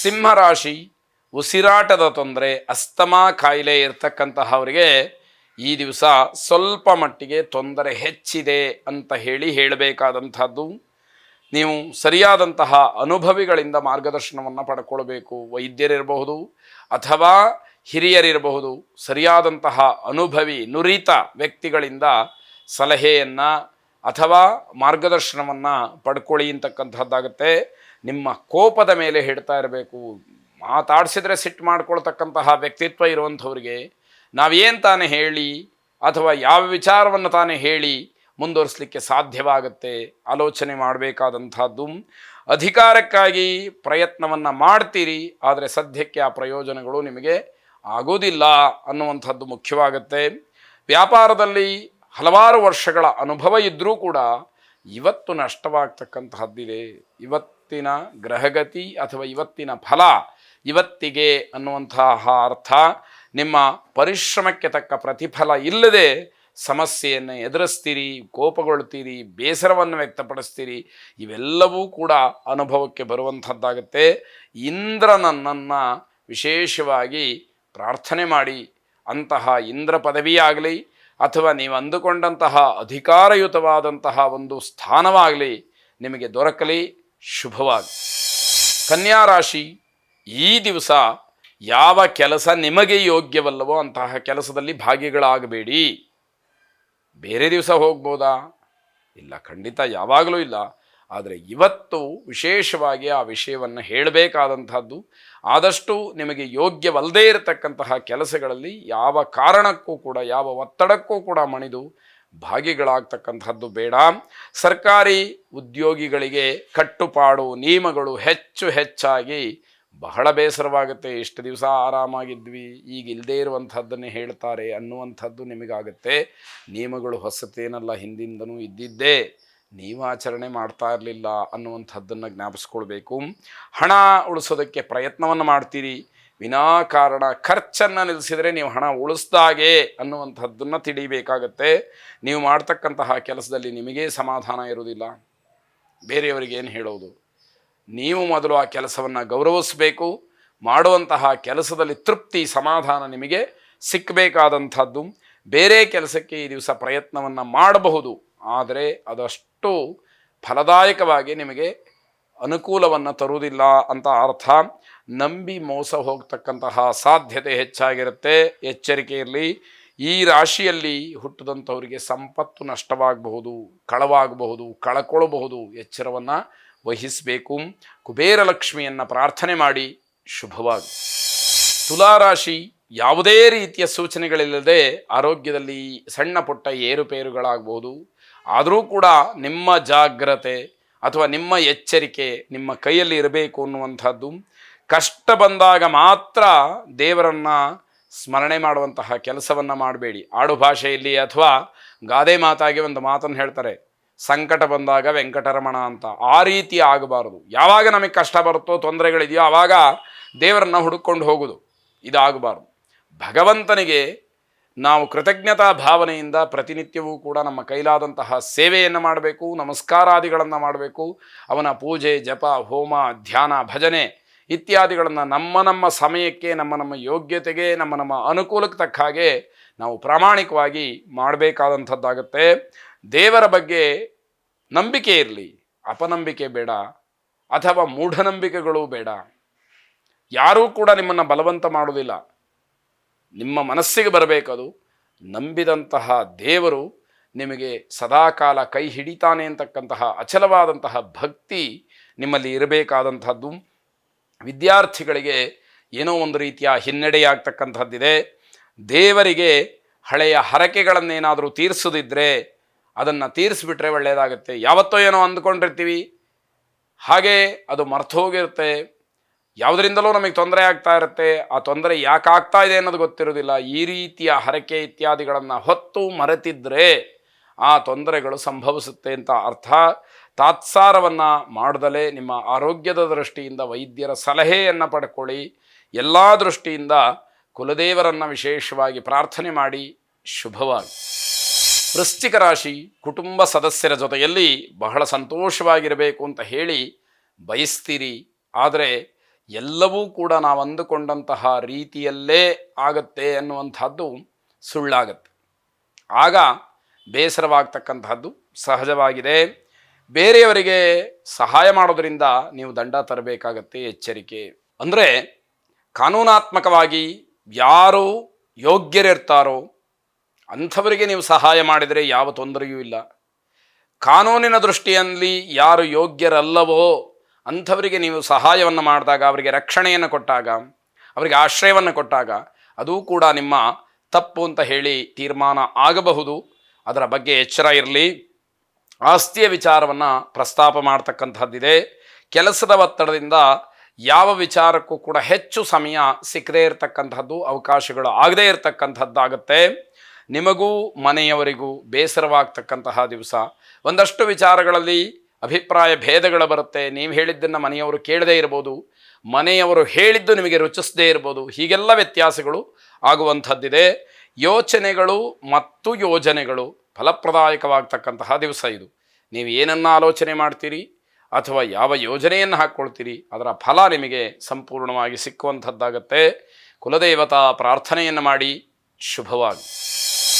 ಸಿಂಹರಾಶಿ, ಉಸಿರಾಟದ ತೊಂದರೆ, ಅಸ್ತಮಾ ಕಾಯಿಲೆ ಇರ್ತಕ್ಕಂತಹವರಿಗೆ ಈ ದಿವಸ ಸ್ವಲ್ಪ ಮಟ್ಟಿಗೆ ತೊಂದರೆ ಹೆಚ್ಚಿದೆ ಅಂತ ಹೇಳಬೇಕಾದಂಥದ್ದು. ನೀವು ಸರಿಯಾದಂತಹ ಅನುಭವಿಗಳಿಂದ ಮಾರ್ಗದರ್ಶನವನ್ನು ಪಡ್ಕೊಳ್ಬೇಕು. ವೈದ್ಯರಿರಬಹುದು ಅಥವಾ ಹಿರಿಯರಿರಬಹುದು. ಸರಿಯಾದಂತಹ ಅನುಭವಿ ನುರಿತ ವ್ಯಕ್ತಿಗಳಿಂದ ಸಲಹೆಯನ್ನು ಅಥವಾ ಮಾರ್ಗದರ್ಶನವನ್ನು ಪಡ್ಕೊಳ್ಳಿ ಅಂತಕ್ಕಂಥದ್ದಾಗತ್ತೆ. ನಿಮ್ಮ ಕೋಪದ ಮೇಲೆ ಹೇಳ್ತಾ ಇರಬೇಕು. ಮಾತಾಡಿಸಿದ್ರೆ ಸಿಟ್ಟು ಮಾಡ್ಕೊಳ್ತಕ್ಕಂತಹ ವ್ಯಕ್ತಿತ್ವ ಇರುವಂಥವ್ರಿಗೆ ನಾವೇನು ತಾನೇ ಹೇಳಿ ಅಥವಾ ಯಾವ ವಿಚಾರವನ್ನು ತಾನೇ ಹೇಳಿ ಮುಂದುವರಿಸಲಿಕ್ಕೆ ಸಾಧ್ಯವಾಗುತ್ತೆ? ಆಲೋಚನೆ ಮಾಡಬೇಕಾದಂಥದ್ದು. ಅಧಿಕಾರಕ್ಕಾಗಿ ಪ್ರಯತ್ನವನ್ನು ಮಾಡ್ತೀರಿ, ಆದರೆ ಸದ್ಯಕ್ಕೆ ಆ ಪ್ರಯೋಜನಗಳು ನಿಮಗೆ ಆಗೋದಿಲ್ಲ ಅನ್ನುವಂಥದ್ದು ಮುಖ್ಯವಾಗುತ್ತೆ. ವ್ಯಾಪಾರದಲ್ಲಿ ಹಲವಾರು ವರ್ಷಗಳ ಅನುಭವ ಇದ್ದರೂ ಕೂಡ ಇವತ್ತು ನಷ್ಟವಾಗ್ತಕ್ಕಂತಹದ್ದಿದೆ. ಇವತ್ತಿನ ಗ್ರಹಗತಿ ಅಥವಾ ಇವತ್ತಿನ ಫಲ ಇವತ್ತಿಗೆ ಅನ್ನುವಂತಹ ಅರ್ಥ. ನಿಮ್ಮ ಪರಿಶ್ರಮಕ್ಕೆ ತಕ್ಕ ಪ್ರತಿಫಲ ಇಲ್ಲದೆ ಸಮಸ್ಯೆಯನ್ನು ಎದುರಿಸ್ತೀರಿ, ಕೋಪಗೊಳ್ತೀರಿ, ಬೇಸರವನ್ನು ವ್ಯಕ್ತಪಡಿಸ್ತೀರಿ. ಇವೆಲ್ಲವೂ ಕೂಡ ಅನುಭವಕ್ಕೆ ಬರುವಂಥದ್ದಾಗುತ್ತೆ. ಇಂದ್ರನನ್ನು ವಿಶೇಷವಾಗಿ ಪ್ರಾರ್ಥನೆ ಮಾಡಿ. ಅಂತಹ ಇಂದ್ರ ಪದವಿಯಾಗಲಿ ಅಥವಾ ನೀವು ಅಂದುಕೊಂಡಂತಹ ಅಧಿಕಾರಯುತವಾದಂತಹ ಒಂದು ಸ್ಥಾನವಾಗಲಿ ನಿಮಗೆ ದೊರಕಲಿ. ಶುಭವಾಗಿ. ಕನ್ಯಾ ರಾಶಿ, ಈ ದಿವಸ ಯಾವ ಕೆಲಸ ನಿಮಗೆ ಯೋಗ್ಯವಲ್ಲವೋ ಅಂತಹ ಕೆಲಸದಲ್ಲಿ ಭಾಗಿಗಳಾಗಬೇಡಿ. ಬೇರೆ ದಿವಸ ಹೋಗ್ಬೋದಾ? ಇಲ್ಲ, ಖಂಡಿತ ಯಾವಾಗಲೂ ಇಲ್ಲ. ಆದರೆ ಇವತ್ತು ವಿಶೇಷವಾಗಿ ಆ ವಿಷಯವನ್ನು ಹೇಳಬೇಕಾದಂಥದ್ದು. ಆದಷ್ಟು ನಿಮಗೆ ಯೋಗ್ಯವಲ್ಲದೇ ಇರತಕ್ಕಂತಹ ಕೆಲಸಗಳಲ್ಲಿ ಯಾವ ಕಾರಣಕ್ಕೂ ಕೂಡ ಯಾವ ಒತ್ತಡಕ್ಕೂ ಕೂಡ ಮಣಿದು ಭಾಗಿಗಳಾಗ್ತಕ್ಕಂಥದ್ದು ಬೇಡ. ಸರ್ಕಾರಿ ಉದ್ಯೋಗಿಗಳಿಗೆ ಕಟ್ಟುಪಾಡು ನಿಯಮಗಳು ಹೆಚ್ಚಾಗಿ ಬಹಳ ಬೇಸರವಾಗುತ್ತೆ. ಇಷ್ಟು ದಿವಸ ಆರಾಮಾಗಿದ್ವಿ, ಈಗ ಇಲ್ಲದೇ ಇರುವಂಥದ್ದನ್ನೇ ಹೇಳ್ತಾರೆ ಅನ್ನುವಂಥದ್ದು ನಿಮಗಾಗುತ್ತೆ. ನಿಯಮಗಳು ಹೊಸತೇನಲ್ಲ, ಹಿಂದಿಂದನೂ ಇದ್ದಿದ್ದೇ, ನೀವು ಆಚರಣೆ ಮಾಡ್ತಾ ಇರಲಿಲ್ಲ ಅನ್ನುವಂಥದ್ದನ್ನು ಜ್ಞಾಪಿಸ್ಕೊಳ್ಬೇಕು. ಹಣ ಉಳಿಸೋದಕ್ಕೆ ಪ್ರಯತ್ನವನ್ನು ಮಾಡ್ತೀರಿ. ವಿನಾಕಾರಣ ಖರ್ಚನ್ನು ನಿಲ್ಲಿಸಿದರೆ ನೀವು ಹಣ ಉಳಿಸ್ದಾಗೆ ಅನ್ನುವಂಥದ್ದನ್ನು ತಿಳಿಬೇಕಾಗತ್ತೆ. ನೀವು ಮಾಡ್ತಕ್ಕಂತಹ ಕೆಲಸದಲ್ಲಿ ನಿಮಗೇ ಸಮಾಧಾನ ಇರುವುದಿಲ್ಲ, ಬೇರೆಯವರಿಗೇನು ಹೇಳೋದು? ನೀವು ಮೊದಲು ಆ ಕೆಲಸವನ್ನು ಗೌರವಿಸಬೇಕು. ಮಾಡುವಂತಹ ಕೆಲಸದಲ್ಲಿ ತೃಪ್ತಿ ಸಮಾಧಾನ ನಿಮಗೆ ಸಿಕ್ಕಬೇಕಾದಂಥದ್ದು. ಬೇರೆ ಕೆಲಸಕ್ಕೆ ಈ ದಿವಸ ಪ್ರಯತ್ನವನ್ನು ಮಾಡಬಹುದು, ಆದರೆ ಅದಷ್ಟು ಫಲದಾಯಕವಾಗಿ ನಿಮಗೆ ಅನುಕೂಲವನ್ನು ತರುವುದಿಲ್ಲ ಅಂತ ಅರ್ಥ. ನಂಬಿ ಮೋಸ ಹೋಗ್ತಕ್ಕಂತಹ ಸಾಧ್ಯತೆ ಹೆಚ್ಚಾಗಿರುತ್ತೆ. ಎಚ್ಚರಿಕೆ ಇರಲಿ. ಈ ರಾಶಿಯಲ್ಲಿ ಹುಟ್ಟಿದಂಥವರಿಗೆ ಸಂಪತ್ತು ನಷ್ಟವಾಗಬಹುದು, ಕಳವಾಗಬಹುದು, ಕಳ್ಕೊಳ್ಳಬಹುದು. ಎಚ್ಚರವನ್ನು ವಹಿಸಬೇಕು. ಕುಬೇರ ಲಕ್ಷ್ಮಿಯನ್ನು ಪ್ರಾರ್ಥನೆ ಮಾಡಿ. ಶುಭವಾಗಿ. ತುಲಾರಾಶಿ, ಯಾವುದೇ ರೀತಿಯ ಸೂಚನೆಗಳಿಲ್ಲದೆ ಆರೋಗ್ಯದಲ್ಲಿ ಸಣ್ಣ ಪುಟ್ಟ ಏರುಪೇರುಗಳಾಗಬಹುದು. ಆದರೂ ಕೂಡ ನಿಮ್ಮ ಜಾಗ್ರತೆ ಅಥವಾ ನಿಮ್ಮ ಎಚ್ಚರಿಕೆ ನಿಮ್ಮ ಕೈಯಲ್ಲಿ ಇರಬೇಕು ಅನ್ನುವಂಥದ್ದು. ಕಷ್ಟ ಬಂದಾಗ ಮಾತ್ರ ದೇವರನ್ನು ಸ್ಮರಣೆ ಮಾಡುವಂತಹ ಕೆಲಸವನ್ನು ಮಾಡಬೇಡಿ. ಆಡು ಭಾಷೆಯಲ್ಲಿ ಅಥವಾ ಗಾದೆ ಮಾತಾಗಿ ಒಂದು ಮಾತನ್ನು ಹೇಳ್ತಾರೆ, ಸಂಕಟ ಬಂದಾಗ ವೆಂಕಟರಮಣ ಅಂತ. ಆ ರೀತಿ ಆಗಬಾರದು. ಯಾವಾಗ ನಮಗೆ ಕಷ್ಟ ಬರುತ್ತೋ, ತೊಂದರೆಗಳಿದೆಯೋ, ಆವಾಗ ದೇವರನ್ನು ಹುಡುಕೊಂಡು ಹೋಗೋದು, ಇದಾಗಬಾರ್ದು. ಭಗವಂತನಿಗೆ ನಾವು ಕೃತಜ್ಞತಾ ಭಾವನೆಯಿಂದ ಪ್ರತಿನಿತ್ಯವೂ ಕೂಡ ನಮ್ಮ ಕೈಲಾದಂತಹ ಸೇವೆಯನ್ನು ಮಾಡಬೇಕು, ನಮಸ್ಕಾರಾದಿಗಳನ್ನು ಮಾಡಬೇಕು. ಅವನ ಪೂಜೆ, ಜಪ, ಹೋಮ, ಧ್ಯಾನ, ಭಜನೆ ಇತ್ಯಾದಿಗಳನ್ನು ನಮ್ಮ ಸಮಯಕ್ಕೆ, ನಮ್ಮ ಯೋಗ್ಯತೆಗೆ, ನಮ್ಮ ಅನುಕೂಲಕ್ಕೆ ತಕ್ಕ ಹಾಗೆ ನಾವು ಪ್ರಾಮಾಣಿಕವಾಗಿ ಮಾಡಬೇಕಾದಂಥದ್ದಾಗತ್ತೆ. ದೇವರ ಬಗ್ಗೆ ನಂಬಿಕೆ ಇರಲಿ, ಅಪನಂಬಿಕೆ ಬೇಡ, ಅಥವಾ ಮೂಢನಂಬಿಕೆಗಳು ಬೇಡ. ಯಾರೂ ಕೂಡ ನಿಮ್ಮನ್ನು ಬಲವಂತ ಮಾಡೋದಿಲ್ಲ, ನಿಮ್ಮ ಮನಸ್ಸಿಗೆ ಬರಬೇಕದು. ನಂಬಿದಂತಹ ದೇವರು ನಿಮಗೆ ಸದಾಕಾಲ ಕೈ ಹಿಡಿತಾನೆ ಅಂತಕ್ಕಂತಹ ಅಚಲವಾದಂತಹ ಭಕ್ತಿ ನಿಮ್ಮಲ್ಲಿ ಇರಬೇಕಾದಂಥದ್ದು. ವಿದ್ಯಾರ್ಥಿಗಳಿಗೆ ಏನೋ ಒಂದು ರೀತಿಯ ಹಿನ್ನಡೆಯಾಗ್ತಕ್ಕಂಥದ್ದಿದೆ. ದೇವರಿಗೆ ಹಳೆಯ ಹರಕೆಗಳನ್ನೇನಾದರೂ ತೀರಿಸೋದಿದ್ದರೆ ಅದನ್ನು ತೀರಿಸ್ಬಿಟ್ರೆ ಒಳ್ಳೆಯದಾಗುತ್ತೆ. ಯಾವತ್ತೋ ಏನೋ ಅಂದ್ಕೊಂಡಿರ್ತೀವಿ, ಹಾಗೆ ಅದು ಮರ್ತೋಗಿರುತ್ತೆ. ಯಾವುದರಿಂದಲೂ ನಮಗೆ ತೊಂದರೆ ಆಗ್ತಾ ಇರುತ್ತೆ. ಆ ತೊಂದರೆ ಯಾಕೆ ಆಗ್ತಾ ಇದೆ ಅನ್ನೋದು ಗೊತ್ತಿರೋದಿಲ್ಲ. ಈ ರೀತಿಯ ಹರಕೆ ಇತ್ಯಾದಿಗಳನ್ನು ಹೊತ್ತು ಮರೆತಿದ್ದರೆ ಆ ತೊಂದರೆಗಳು ಸಂಭವಿಸುತ್ತೆ ಅಂತ ಅರ್ಥ. ತಾತ್ಸಾರವನ್ನು ಮಾಡದಲೇ ನಿಮ್ಮ ಆರೋಗ್ಯದ ದೃಷ್ಟಿಯಿಂದ ವೈದ್ಯರ ಸಲಹೆಯನ್ನು ಪಡ್ಕೊಳ್ಳಿ. ಎಲ್ಲ ದೃಷ್ಟಿಯಿಂದ ಕುಲದೇವರನ್ನು ವಿಶೇಷವಾಗಿ ಪ್ರಾರ್ಥನೆ ಮಾಡಿ. ಶುಭವಾಗಿ. ವೃಶ್ಚಿಕ ರಾಶಿ, ಕುಟುಂಬ ಸದಸ್ಯರ ಜೊತೆಯಲ್ಲಿ ಬಹಳ ಸಂತೋಷವಾಗಿರಬೇಕು ಅಂತ ಹೇಳಿ ಬಯಸ್ತೀರಿ. ಆದರೆ ಎಲ್ಲವೂ ಕೂಡ ನಾವು ಅಂದುಕೊಂಡಂತಹ ರೀತಿಯಲ್ಲೇ ಆಗತ್ತೆ ಅನ್ನುವಂಥದ್ದು ಸುಳ್ಳಾಗತ್ತೆ. ಆಗ ಬೇಸರವಾಗ್ತಕ್ಕಂತಹದ್ದು ಸಹಜವಾಗಿದೆ. ಬೇರೆಯವರಿಗೆ ಸಹಾಯ ಮಾಡೋದರಿಂದ ನೀವು ದಂಡ ತರಬೇಕಾಗತ್ತೆ, ಎಚ್ಚರಿಕೆ. ಅಂದರೆ ಕಾನೂನಾತ್ಮಕವಾಗಿ ಯಾರು ಯೋಗ್ಯರಿರ್ತಾರೋ ಅಂಥವರಿಗೆ ನೀವು ಸಹಾಯ ಮಾಡಿದರೆ ಯಾವ ತೊಂದರೆಯೂ ಇಲ್ಲ. ಕಾನೂನಿನ ದೃಷ್ಟಿಯಲ್ಲಿ ಯಾರು ಯೋಗ್ಯರಲ್ಲವೋ ಅಂಥವರಿಗೆ ನೀವು ಸಹಾಯವನ್ನು ಮಾಡಿದಾಗ, ಅವರಿಗೆ ರಕ್ಷಣೆಯನ್ನು ಕೊಟ್ಟಾಗ, ಅವರಿಗೆ ಆಶ್ರಯವನ್ನು ಕೊಟ್ಟಾಗ ಅದೂ ಕೂಡ ನಿಮ್ಮ ತಪ್ಪು ಅಂತ ಹೇಳಿ ತೀರ್ಮಾನ ಆಗಬಹುದು. ಅದರ ಬಗ್ಗೆ ಎಚ್ಚರ ಇರಲಿ. ಆಸ್ತಿಯ ವಿಚಾರವನ್ನು ಪ್ರಸ್ತಾಪ ಮಾಡ್ತಕ್ಕಂಥದ್ದಿದೆ. ಕೆಲಸದ ಒತ್ತಡದಿಂದ ಯಾವ ವಿಚಾರಕ್ಕೂ ಕೂಡ ಹೆಚ್ಚು ಸಮಯ ಸಿಕ್ಕದೇ ಇರತಕ್ಕಂಥದ್ದು, ಅವಕಾಶಗಳು ಆಗದೇ ಇರತಕ್ಕಂಥದ್ದಾಗುತ್ತೆ. ನಿಮಗೂ ಮನೆಯವರಿಗೂ ಬೇಸರವಾಗ್ತಕ್ಕಂತಹ ದಿವಸ. ಒಂದಷ್ಟು ವಿಚಾರಗಳಲ್ಲಿ ಅಭಿಪ್ರಾಯ ಭೇದಗಳು ಬರುತ್ತೆ. ನೀವು ಹೇಳಿದ್ದನ್ನು ಮನೆಯವರು ಕೇಳದೇ ಇರ್ಬೋದು, ಮನೆಯವರು ಹೇಳಿದ್ದು ನಿಮಗೆ ರುಚಿಸದೇ ಇರ್ಬೋದು. ಹೀಗೆಲ್ಲ ವ್ಯತ್ಯಾಸಗಳು ಆಗುವಂಥದ್ದಿದೆ. ಯೋಚನೆಗಳು ಮತ್ತು ಯೋಜನೆಗಳು ಫಲಪ್ರದಾಯಕವಾಗ್ತಕ್ಕಂತಹ ದಿವಸ ಇದು. ನೀವು ಏನನ್ನು ಆಲೋಚನೆ ಮಾಡ್ತೀರಿ ಅಥವಾ ಯಾವ ಯೋಜನೆಯನ್ನು ಹಾಕ್ಕೊಳ್ತೀರಿ ಅದರ ಫಲ ನಿಮಗೆ ಸಂಪೂರ್ಣವಾಗಿ ಸಿಕ್ಕುವಂಥದ್ದಾಗತ್ತೆ. ಕುಲದೇವತಾ ಪ್ರಾರ್ಥನೆಯನ್ನು ಮಾಡಿ. ಶುಭವಾಗಿ.